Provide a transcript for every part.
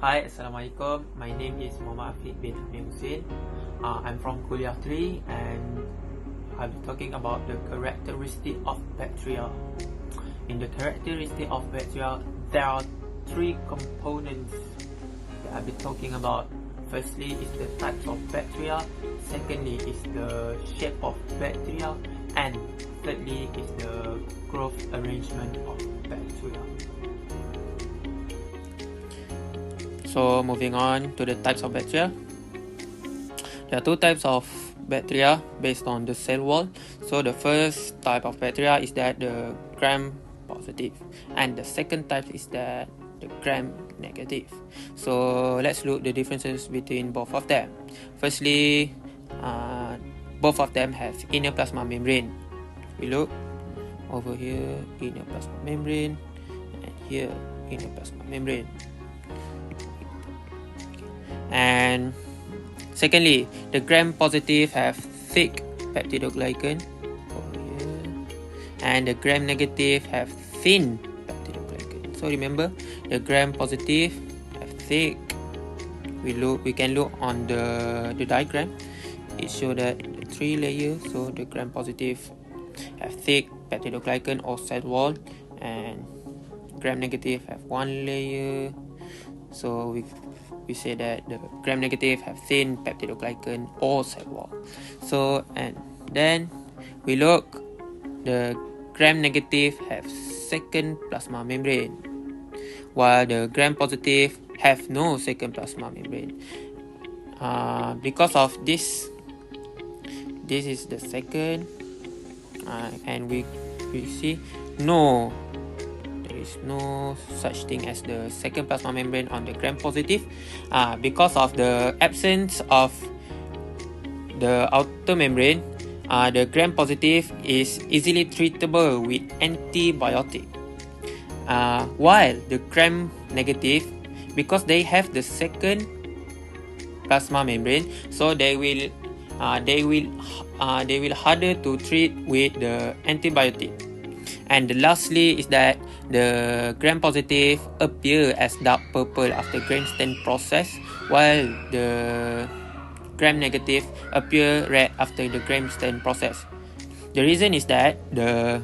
Hi, Assalamualaikum. My name is Muhammad Afiq bin Hamid Hussein. I'm from Kuliah 3 and I'll be talking about the characteristic of bacteria. In the characteristic of bacteria, there are three components that I'll be talking about. Firstly is the types of bacteria, secondly is the shape of bacteria, and thirdly is the growth arrangement of bacteria. So moving on to the types of bacteria. There are two types of bacteria based on the cell wall. So the first type of bacteria is that the gram-positive, and the second type is that the gram-negative. So let's look the differences between both of them. Firstly, both of them have inner plasma membrane. We look over here, inner plasma membrane, and here inner plasma membrane. And secondly, the gram-positive have thick peptidoglycan over here, and the gram-negative have thin peptidoglycan. So remember, the gram-positive have thick. We can look on the diagram. It shows that the three layers. So the gram-positive have thick peptidoglycan or cell wall, and gram-negative have one layer. So we say that the gram-negative have thin peptidoglycan or cell wall. So and then we look, the gram-negative have second plasma membrane, while the gram-positive have no second plasma membrane. Because of this is the second, and we see no such thing as the second plasma membrane on the gram-positive, because of the absence of the outer membrane. The gram-positive is easily treatable with antibiotic, while the gram-negative, because they have the second plasma membrane, so they will harder to treat with the antibiotic. And lastly is that the gram-positive appear as dark purple after gram stain process, while the gram-negative appear red after the gram stain process. The reason is that the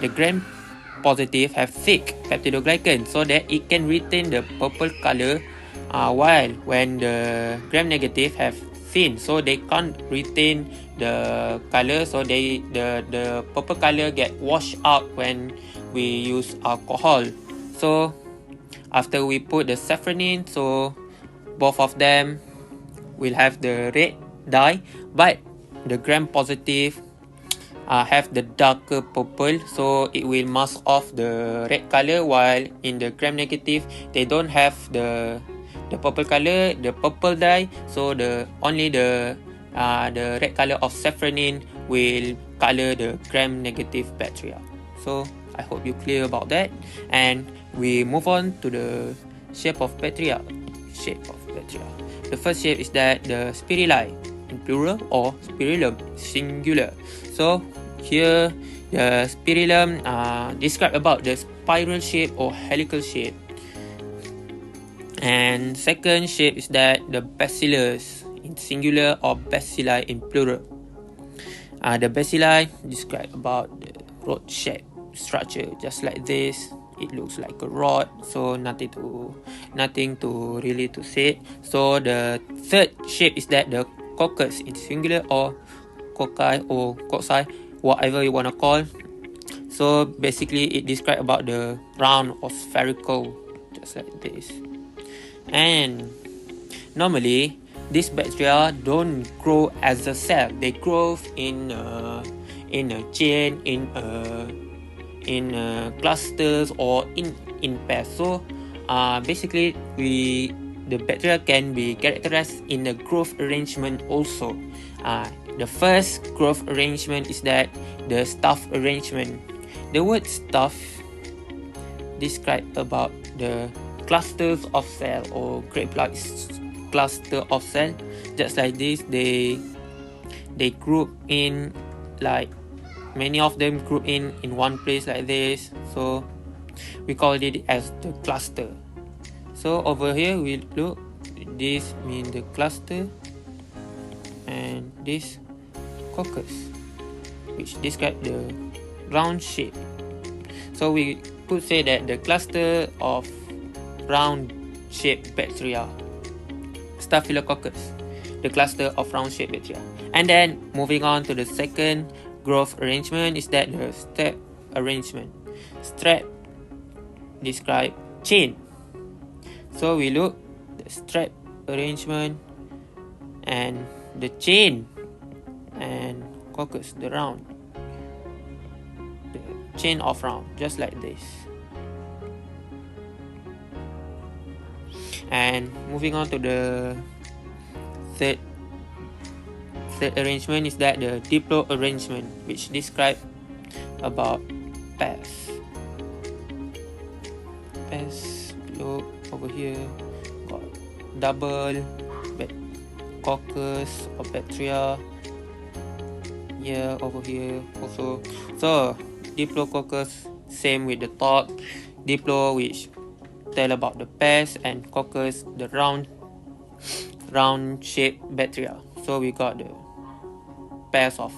gram-positive have thick peptidoglycan, so that it can retain the purple color, while when the gram-negative have thin, so they can't retain the color, so the purple color get washed out when we use alcohol. So after we put the safranin, so both of them will have the red dye, but the gram-positive have the darker purple, so it will mask off the red color, while in the gram-negative they don't have the purple color, the purple dye, so only the red color of safranin will color the gram-negative bacteria. So I hope you clear about that, and we move on to the shape of bacteria. The first shape is that the spirili in plural or spirillum singular. So here the spirillum describe about the spiral shape or helical shape. And second shape is that the bacillus in singular or bacilli in plural. The bacilli describe about the rod shape structure, just like this. It looks like a rod, so nothing to really to say. So the third shape is that the coccus in singular or cocci or cocci, whatever you want to call. So basically it describe about the round or spherical, just like this. And normally these bacteria don't grow as a cell, they grow in a chain, in clusters, or in pairs. So basically the bacteria can be characterized in the growth arrangement also. The first growth arrangement is that the staff arrangement. The word staff describe about the clusters of cell or grape-like cluster of cell, just like this. They group in, like many of them group in one place like this, so we call it as the cluster. So over here we look, this means the cluster, and this coccus, which describe the round shape. So we could say that the cluster of round shaped bacteria, Staphylococcus, the cluster of round shaped bacteria. And then moving on to the second growth arrangement is that the strap arrangement. Strap describe chain. So we look the strap arrangement and the chain and coccus, the round, the chain of round, just like this. And moving on to the third arrangement is that the diplo arrangement, which describe about pairs. Look over here, got double coccus or bacteria. Yeah, over here also. So diplococcus, same with the top. Diplo, which tell about the pairs, and coccus, the round shaped bacteria. So we got the pairs of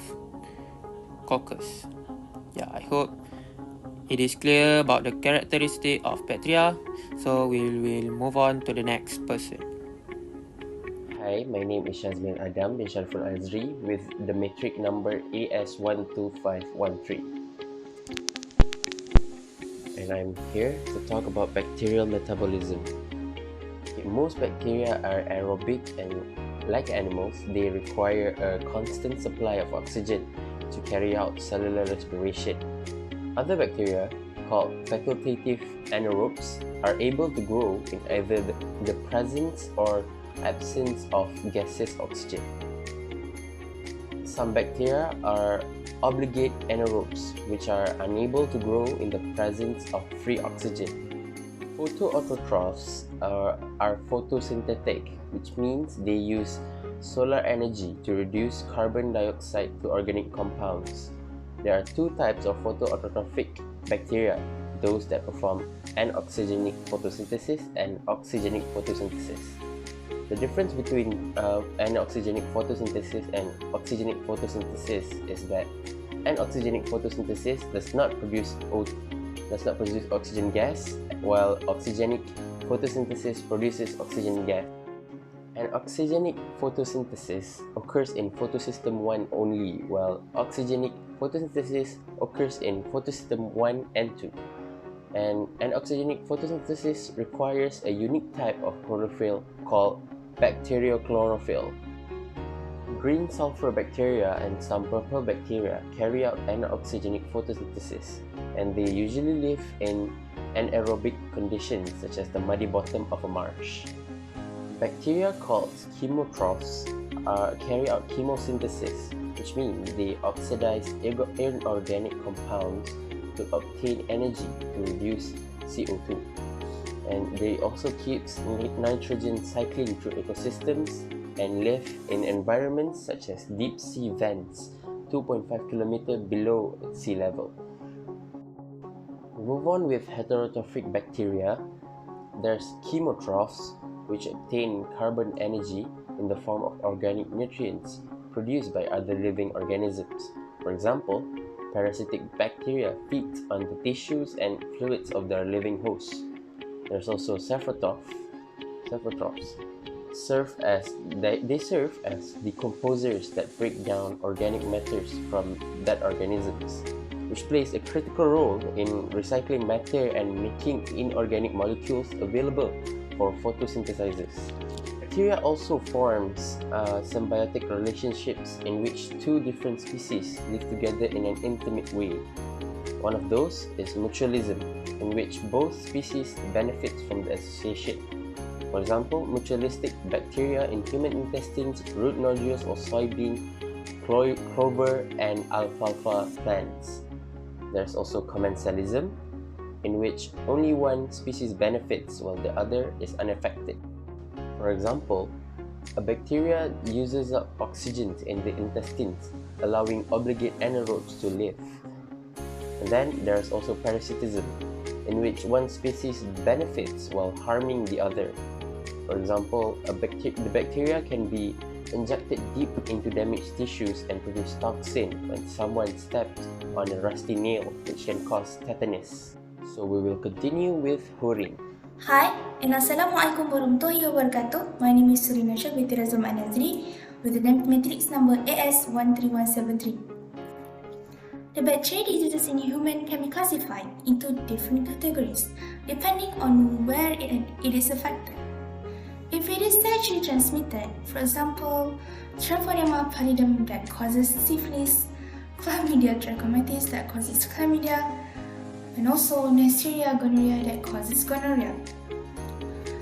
coccus. Yeah, I hope it is clear about the characteristic of bacteria. So we will move on to the next person. Hi, my name is Shazmin Adam bin Sharful Azri with the metric number AS12513. And I'm here to talk about bacterial metabolism. Most bacteria are aerobic, and like animals, they require a constant supply of oxygen to carry out cellular respiration. Other bacteria, called facultative anaerobes, are able to grow in either the presence or absence of gaseous oxygen. Some bacteria are obligate anaerobes, which are unable to grow in the presence of free oxygen. Photoautotrophs are photosynthetic, which means they use solar energy to reduce carbon dioxide to organic compounds. There are two types of photoautotrophic bacteria, those that perform anoxygenic photosynthesis and oxygenic photosynthesis. The difference between anoxygenic photosynthesis and oxygenic photosynthesis is that anoxygenic photosynthesis does not produce oxygen gas, while oxygenic photosynthesis produces oxygen gas. Anoxygenic photosynthesis occurs in photosystem 1 only, while oxygenic photosynthesis occurs in photosystem 1 and 2. And anoxygenic photosynthesis requires a unique type of chlorophyll called bacteriochlorophyll. Green sulfur bacteria and some purple bacteria carry out anoxygenic photosynthesis, and they usually live in anaerobic conditions such as the muddy bottom of a marsh. Bacteria called chemotrophs carry out chemosynthesis, which means they oxidize inorganic compounds to obtain energy to reduce CO2. And they also keep nitrogen cycling through ecosystems and live in environments such as deep sea vents 2.5 km below sea level. Move on with heterotrophic bacteria. There's chemotrophs, which obtain carbon energy in the form of organic nutrients produced by other living organisms. For example, parasitic bacteria feed on the tissues and fluids of their living hosts. There's also cephalotrophs. They serve as decomposers that break down organic matters from dead organisms, which plays a critical role in recycling matter and making inorganic molecules available for photosynthesizers. Bacteria also forms symbiotic relationships in which two different species live together in an intimate way. One of those is mutualism, in which both species benefit from the association. For example, mutualistic bacteria in human intestines, root nodules of soybean, clover, and alfalfa plants. There's also commensalism, in which only one species benefits while the other is unaffected. For example, a bacteria uses up oxygen in the intestines, allowing obligate anaerobes to live. And then there's also parasitism, in which one species benefits while harming the other. For example, the bacteria can be injected deep into damaged tissues and produce toxin when someone steps on a rusty nail, which can cause tetanus. So we will continue with Hurin. Hi, and Assalamualaikum warahmatullahi wabarakatuh. My name is Surinasha binti Razum An-Nazri with the matrix number AS13173. The bacteria diseases in human can be classified into different categories depending on where it is affected. If it is sexually transmitted, for example, Treponema pallidum that causes syphilis, Chlamydia trachomatis that causes chlamydia, and also Neisseria gonorrhea that causes gonorrhea.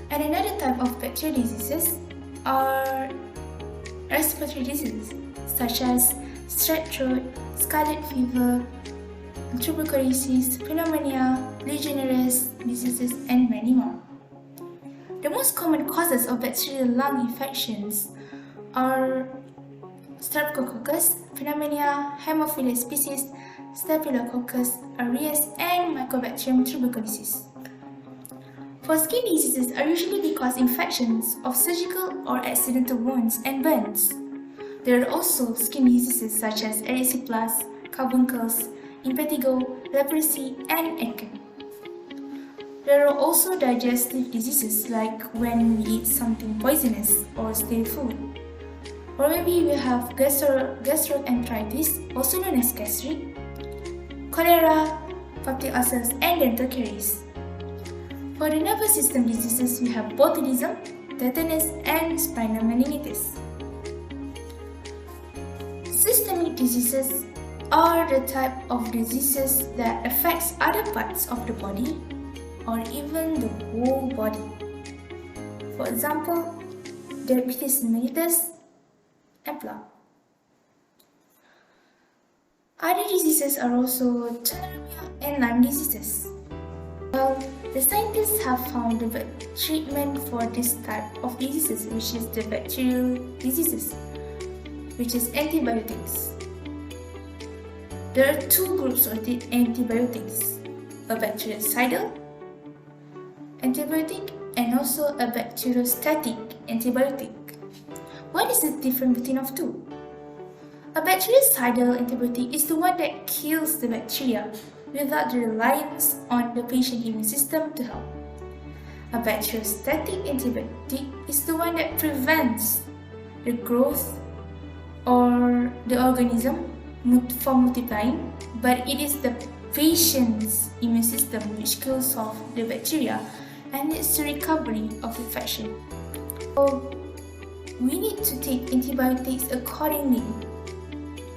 And another type of bacterial diseases are respiratory diseases such as strep throat, scarlet fever, tuberculosis, pneumonia, Legionnaires diseases, and many more. The most common causes of bacterial lung infections are Streptococcus, pneumonia, Haemophilus species, Staphylococcus aureus, and Mycobacterium tuberculosis. For skin diseases are usually because infections of surgical or accidental wounds and burns. There are also skin diseases such as erysipelas, carbuncles, impetigo, leprosy, and acne. There are also digestive diseases like when we eat something poisonous or stale food. Or maybe we have gastroenteritis, also known as gastric, cholera, peptic ulcers, and dental caries. For the nervous system diseases, we have botulism, tetanus, and spinal meningitis. Systemic diseases are the type of diseases that affects other parts of the body or even the whole body. For example, diabetes mellitus and plaque. Other diseases are also tularemia and Lyme diseases. Well, the scientists have found the treatment for this type of diseases, which is the bacterial diseases, which is antibiotics. There are two groups of the antibiotics, a bactericidal antibiotic and also a bacteriostatic antibiotic. What is the difference between the two? A bactericidal antibiotic is the one that kills the bacteria without the reliance on the patient's immune system to help. A bacteriostatic antibiotic is the one that prevents the growth or the organism from multiplying, but it is the patient's immune system which kills off the bacteria and leads to recovery of infection. So, we need to take antibiotics accordingly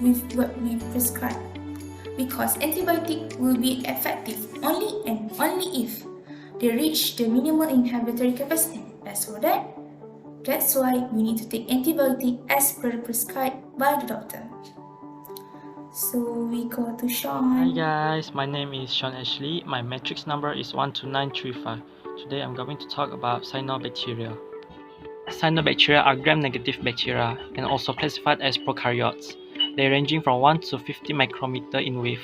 with what we prescribe, because antibiotic will be effective only and only if they reach the minimal inhibitory capacity. As for that, that's why we need to take antibiotic as per prescribed by the doctor. So we go to Sean. Hi guys, my name is Sean Ashley. My matrix number is 12935. Today I'm going to talk about cyanobacteria. Cyanobacteria are gram-negative bacteria and also classified as prokaryotes. They ranging from 1 to 50 micrometer in width.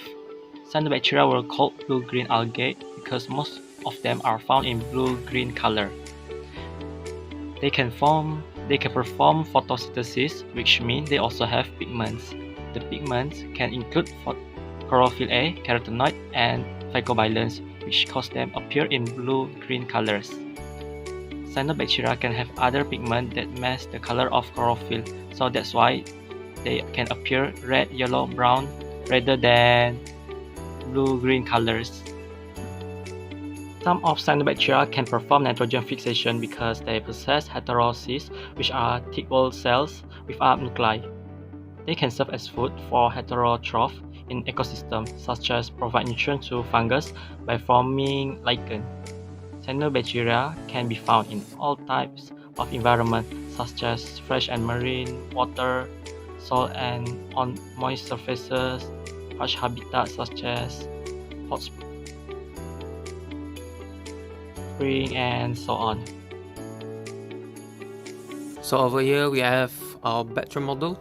Cyanobacteria were called blue-green algae because most of them are found in blue-green color. They can perform photosynthesis, which means they also have pigments. The pigments can include chlorophyll A, carotenoid, and phycobilins, which cause them appear in blue-green colors. Cyanobacteria can have other pigments that match the color of chlorophyll, so that's why they can appear red, yellow, brown rather than blue-green colors. Some of cyanobacteria can perform nitrogen fixation because they possess heterocysts, which are thick-walled cells without nuclei. They can serve as food for heterotrophs in ecosystems, such as provide nutrients to fungus by forming lichen. Cyanobacteria can be found in all types of environment, such as fresh and marine, water, soil and on moist surfaces, harsh habitats such as hot spring, and so on. So over here we have our bacterial model,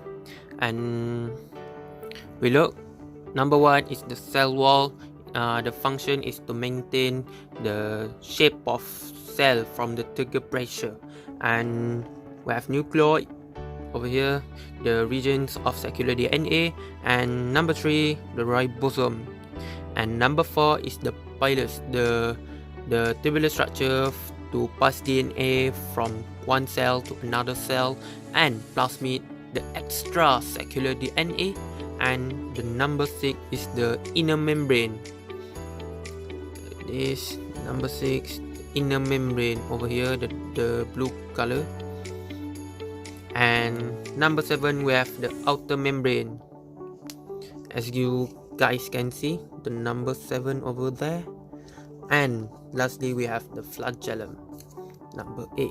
and we look. Number one is the cell wall the function is to maintain the shape of cell from the trigger pressure. And we have nucleoid over here, the regions of circular DNA, and number 3, the ribosome. And number 4 is the pilus, the tubular structure to pass DNA from one cell to another cell, and plasmid, the extracellular DNA. And the number 6 is the inner membrane. This number 6, inner membrane over here, the blue color. And number 7, we have the outer membrane. As you guys can see, the number 7 over there. And lastly, we have the flagellum, number 8.